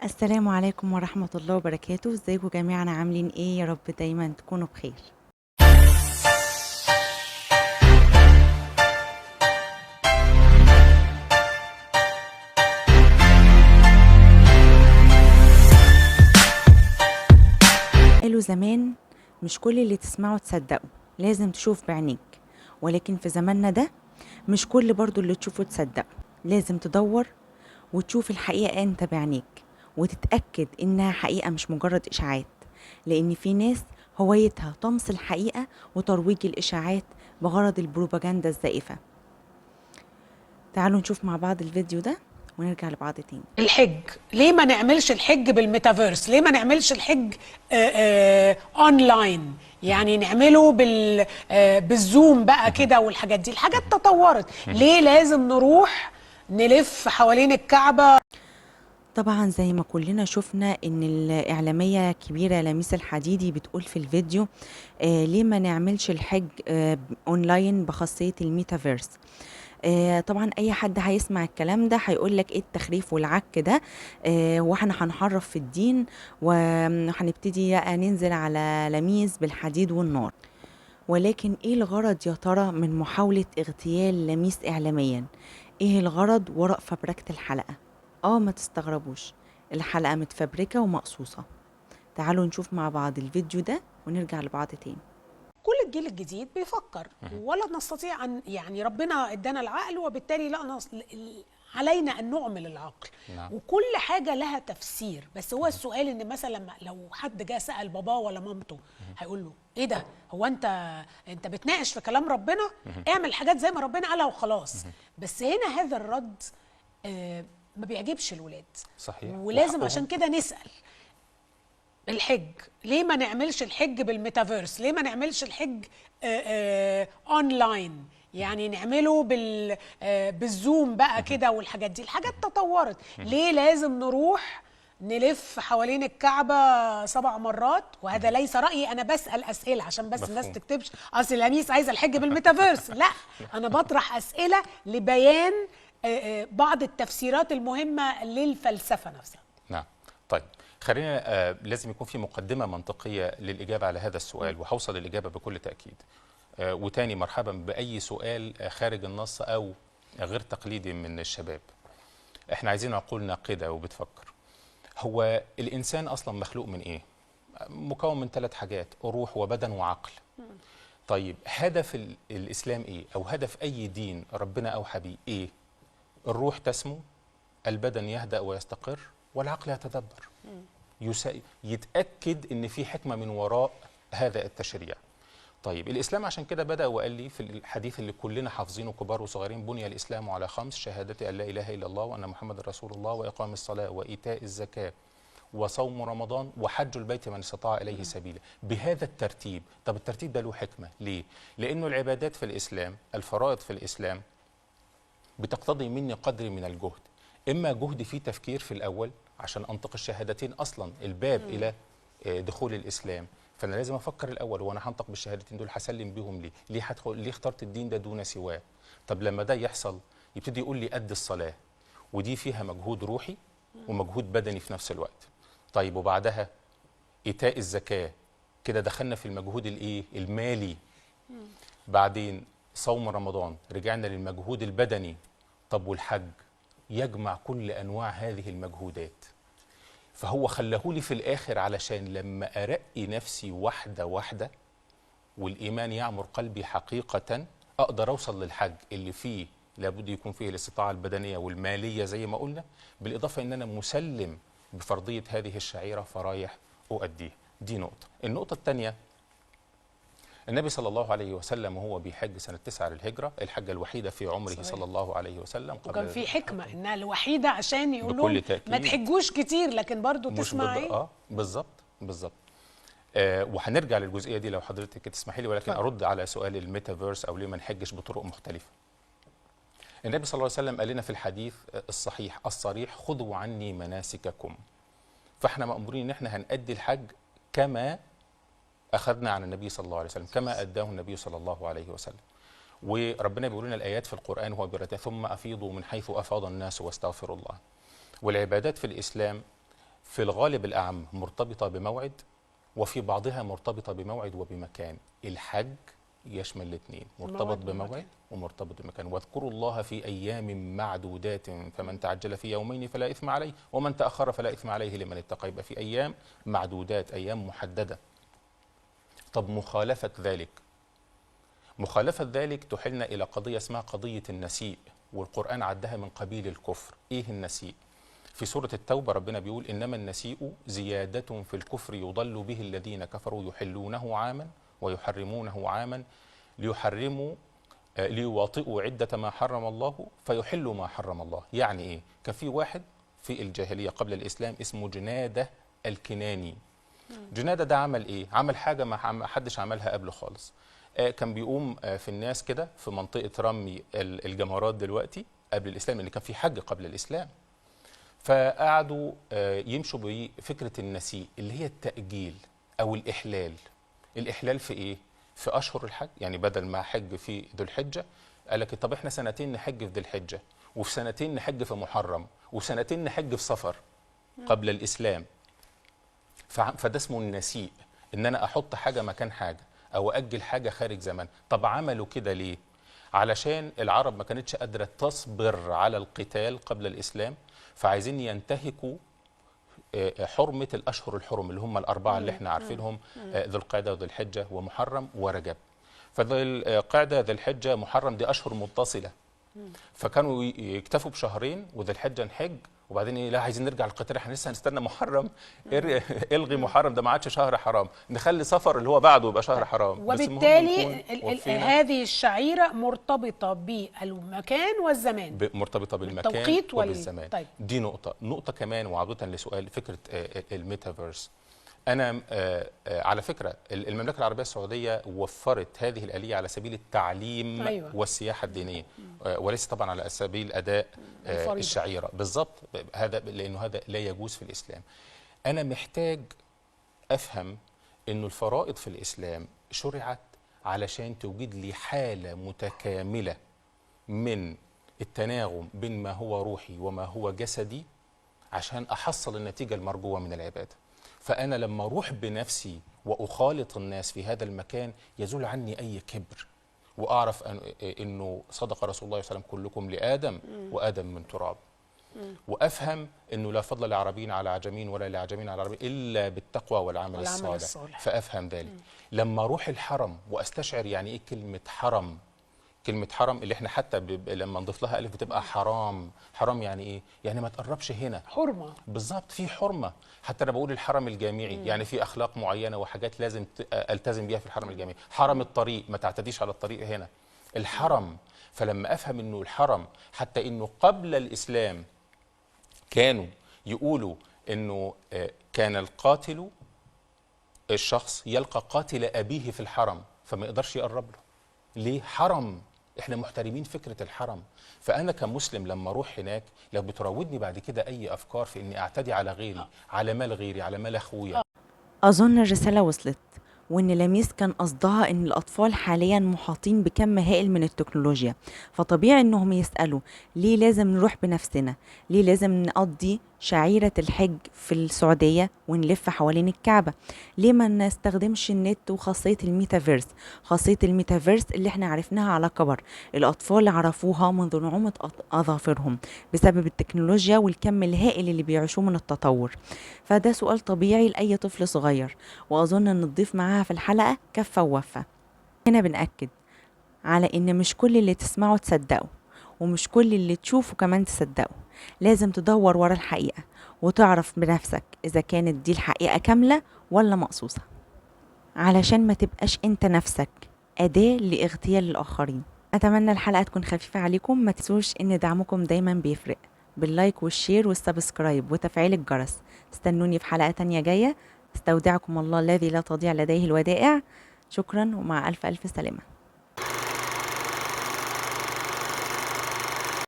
السلام عليكم ورحمة الله وبركاته. ازيكم جميعا؟ عاملين ايه؟ يا رب دايما تكونوا بخير. قالوا زمان مش كل اللي تسمعه تصدقه، لازم تشوف بعينيك. ولكن في زماننا ده مش كل برضو اللي تشوفه تصدقه، لازم تدور وتشوف الحقيقة انت بعينيك وتتأكد انها حقيقة مش مجرد اشاعات، لان في ناس هوايتها طمس الحقيقة وترويج الاشاعات بغرض البروباجندا الزائفة. تعالوا نشوف مع بعض الفيديو ده ونرجع لبعض تاني. الحج ليه ما نعملش الحج بالميتافيرس؟ ليه ما نعملش الحج اونلاين؟ يعني نعمله بالزوم بقى كده، والحاجات دي الحاجات تطورت. ليه لازم نروح نلف حوالين الكعبة؟ طبعا زي ما كلنا شفنا ان الاعلاميه كبيره لميس الحديدي بتقول في الفيديو ليه ما نعملش الحج اونلاين بخاصيه الميتافيرس. طبعا اي حد هيسمع الكلام ده هيقول لك ايه التخريف والعك ده، واحنا هنحرف في الدين وهنبتدي ننزل على لميس بالحديد والنار. ولكن ايه الغرض يا ترى من محاوله اغتيال لميس اعلاميا؟ ايه الغرض وراء فبركه الحلقه؟ ما تستغربوش، الحلقة متفبركة ومقصوصة. تعالوا نشوف مع بعض الفيديو ده ونرجع لبعض تاني. كل الجيل الجديد بيفكر، ولا نستطيع أن يعني ربنا ادانا العقل، وبالتالي لا علينا أن نعمل العقل. نعم. وكل حاجة لها تفسير. بس هو السؤال إن مثلا لو حد جه سأل باباه ولا مامته هيقول له إيه ده؟ هو أنت بتناقش في كلام ربنا؟ اعمل حاجات زي ما ربنا قالها وخلاص. بس هنا هذا الرد ما بيعجبش الولاد. صحيح. ولازم عشان كده نسأل الحج ليه ما نعملش الحج بالميتافيرس؟ ليه ما نعملش الحج اونلاين؟ يعني نعمله بالزوم بقى كده، والحاجات دي الحاجات تطورت. ليه لازم نروح نلف حوالين الكعبة 7 مرات؟ وهذا ليس رأيي، أنا بسأل أسئلة عشان بس الناس تكتبش أصل لميس عايزة الحج بالميتافيرس. لا، أنا بطرح أسئلة لبيان بعض التفسيرات المهمة للفلسفة نفسها. نعم. طيب خلينا لازم يكون في مقدمة منطقية للإجابة على هذا السؤال، وهوصل الإجابة بكل تأكيد. وتاني مرحبا بأي سؤال خارج النص أو غير تقليدي من الشباب. احنا عايزين عقول ناقدة وبتفكر. هو الإنسان أصلا مخلوق من إيه؟ مكون من 3 حاجات: روح وبدن وعقل. طيب هدف الإسلام إيه؟ أو هدف أي دين ربنا أوحى بيه إيه؟ الروح تسمو، البدن يهدأ ويستقر، والعقل يتدبر. يتأكد ان في حكمة من وراء هذا التشريع. طيب الإسلام عشان كده بدأ وقال لي في الحديث اللي كلنا حافظينه كبار وصغيرين: بني الإسلام على 5: شهادة أن لا إله إلا الله وأن محمد رسول الله، وإقام الصلاة، وإيتاء الزكاة، وصوم رمضان، وحج البيت من استطاع إليه سبيلا. بهذا الترتيب. طب الترتيب ده له حكمة ليه؟ لأنه العبادات في الإسلام، الفرائض في الإسلام بتقتضي مني قدر من الجهد. إما جهد فيه تفكير في الأول عشان أنطق الشهادتين، أصلا الباب إلى دخول الإسلام. فأنا لازم أفكر الأول، وأنا هنطق بالشهادتين دول هسلم بيهم ليه؟ ليه اخترت الدين ده دون سواه؟ طب لما ده يحصل يبتدي يقول لي قد الصلاة، ودي فيها مجهود روحي ومجهود بدني في نفس الوقت. طيب وبعدها إيتاء الزكاة، كده دخلنا في المجهود المالي. بعدين صوم رمضان، رجعنا للمجهود البدني. طب والحج؟ يجمع كل أنواع هذه المجهودات. فهو خلاهولي في الآخر علشان لما أرقي نفسي واحدة واحدة والإيمان يعمر قلبي حقيقة، أقدر أوصل للحج اللي فيه لابد يكون فيه الاستطاعة البدنية والمالية زي ما قلنا، بالإضافة أن أنا مسلم بفرضية هذه الشعيرة فرايح أؤديه. دي نقطة. النقطة الثانية: النبي صلى الله عليه وسلم وهو بيحج سنة 9 للهجرة، الحجة الوحيدة في عمره صحيح. صلى الله عليه وسلم. وكان في حكمة إنها الوحيدة عشان يقول لهم ما تحجوش كتير، لكن برضو تسمعي. بالظبط. وهنرجع للجزئية دي لو حضرتك تسمحي لي، ولكن أرد على سؤال الميتافيرس أو ليه ما نحجش بطرق مختلفة. النبي صلى الله عليه وسلم قال لنا في الحديث الصحيح الصريح: خذوا عني مناسككم. فاحنا مأمورين ان احنا هنأدي الحج كما أخذنا عن النبي صلى الله عليه وسلم، كما أداه النبي صلى الله عليه وسلم. وربنا بيقول لنا الآيات في القرآن هو بيرتها: ثم أفيضوا من حيث أفاض الناس واستغفروا الله. والعبادات في الإسلام في الغالب الأعم مرتبطة بموعد، وفي بعضها مرتبطة بموعد وبمكان. الحج يشمل الاثنين، مرتبط بموعد ومرتبط بمكان. واذكروا الله في أيام معدودات فمن تعجل في يومين فلا إثم عليه ومن تأخر فلا إثم عليه لمن اتقى. يبقى في أيام معدودات، أيام محددة. طب مخالفة ذلك تحلنا إلى قضية اسمها قضية النسيء، والقرآن عدها من قبيل الكفر. إيه النسيء؟ في سورة التوبة ربنا بيقول إنما النسيء زيادة في الكفر يضل به الذين كفروا يحلونه عاما ويحرمونه عاما ليواطئوا عدة ما حرم الله فيحلوا ما حرم الله. يعني إيه؟ كان في واحد في الجاهلية قبل الإسلام اسمه جنادة الكناني. جنادة ده عمل إيه؟ عمل حاجة ما حدش عملها قبله خالص. كان بيقوم في الناس كده في منطقة رمي الجمرات دلوقتي قبل الإسلام، لأن كان في حج قبل الإسلام. فقعدوا يمشوا بفكرة النسيء اللي هي التأجيل أو الإحلال. الإحلال في إيه؟ في أشهر الحج. يعني بدل ما حج في ذو الحجة قال لك طب إحنا سنتين نحج في ذو الحجة، وفي سنتين نحج في محرم، وسنتين نحج في صفر قبل الإسلام. فده اسمه النسيء، إن أنا أحط حاجة مكان حاجة أو أجل حاجة خارج زمان. طب عملوا كده ليه؟ علشان العرب ما كانتش قادرة تصبر على القتال قبل الإسلام، فعايزين ينتهكوا حرمة الأشهر الحرم اللي هم الأربعة اللي احنا عارفينهم، ذو القعدة وذو الحجة ومحرم ورجب. فذو القعدة ذو الحجة محرم دي أشهر متصلة، فكانوا يكتفوا بشهرين وذو الحجة نحج، وبعدين لا عايزين نرجع للقتال، احنا لسه هنستنى محرم، الغي محرم ده ما عادش شهر حرام، نخلي صفر اللي هو بعده يبقى شهر حرام. وبالتالي هذه الشعيرة مرتبطة بالمكان والزمان، مرتبطة بالمكان التوقيت وبالزمان. طيب. دي نقطة كمان. وعودة لسؤال فكرة الميتافيرس، أنا على فكرة المملكة العربية السعودية وفرت هذه الآلية على سبيل التعليم والسياحة الدينية، وليس طبعا على سبيل أداء الشعيرة بالضبط. هذا لأنه هذا لا يجوز في الإسلام. أنا محتاج أفهم أنه الفرائض في الإسلام شرعت علشان توجد لي حالة متكاملة من التناغم بين ما هو روحي وما هو جسدي عشان أحصل النتيجة المرجوة من العبادة. فأنا لما أروح بنفسي وأخالط الناس في هذا المكان يزول عني أي كبر، وأعرف أنه صدق رسول الله صلى الله عليه وسلم كلكم لآدم وآدم من تراب، وأفهم أنه لا فضل لعربي على عجمين ولا لعجمين على عربي إلا بالتقوى والعمل الصالح. فأفهم ذلك. لما أروح الحرم وأستشعر يعني إيه كلمة حرم، كلمة حرم اللي احنا حتى لما نضيف لها ألف بتبقى حرام. حرام يعني إيه؟ يعني ما تقربش هنا. حرمة. بالظبط، في حرمة. حتى أنا بقول الحرم الجامعي يعني في أخلاق معينة وحاجات لازم ألتزم بيها في الحرم الجامعي. حرم الطريق، ما تعتديش على الطريق هنا. الحرم. فلما أفهم إنه الحرم، حتى إنه قبل الإسلام كانوا يقولوا إنه كان القاتل الشخص يلقى قاتل أبيه في الحرم فما يقدرش يقرب له. ليه؟ حرم. احنا محترمين فكرة الحرم. فأنا كمسلم لما أروح هناك لو بتراودني بعد كده أي أفكار في إني أعتدي على غيري، على مال غيري، على مال أخويا. أظن الرسالة وصلت، وإن لميس كان قصدها إن الأطفال حاليا محاطين بكم هائل من التكنولوجيا، فطبيعي إنهم يسألوا ليه لازم نروح بنفسنا؟ ليه لازم نقضي شعيرة الحج في السعودية ونلف حوالين الكعبة؟ ليه ما نستخدمش النت وخاصية الميتافيرس؟ خاصية الميتافيرس اللي احنا عرفناها على كبر، الأطفال عرفوها منذ نعومة أظافرهم بسبب التكنولوجيا والكم الهائل اللي بيعيشوه من التطور. فده سؤال طبيعي لأي طفل صغير، وأظن أن نضيف معاها في الحلقة كفة ووفة. هنا بنأكد على إن مش كل اللي تسمعه تصدقه، ومش كل اللي تشوفه كمان تصدقه. لازم تدور ورا الحقيقة وتعرف بنفسك إذا كانت دي الحقيقة كاملة ولا مقصوصة، علشان ما تبقاش انت نفسك أداة لاغتيال الآخرين. أتمنى الحلقة تكون خفيفة عليكم. ما تنسوش إن دعمكم دايما بيفرق، باللايك والشير والسبسكرايب وتفعيل الجرس. استنوني في حلقة تانية جاية. استودعكم الله الذي لا تضيع لديه الودائع. شكرا ومع ألف ألف سلامة.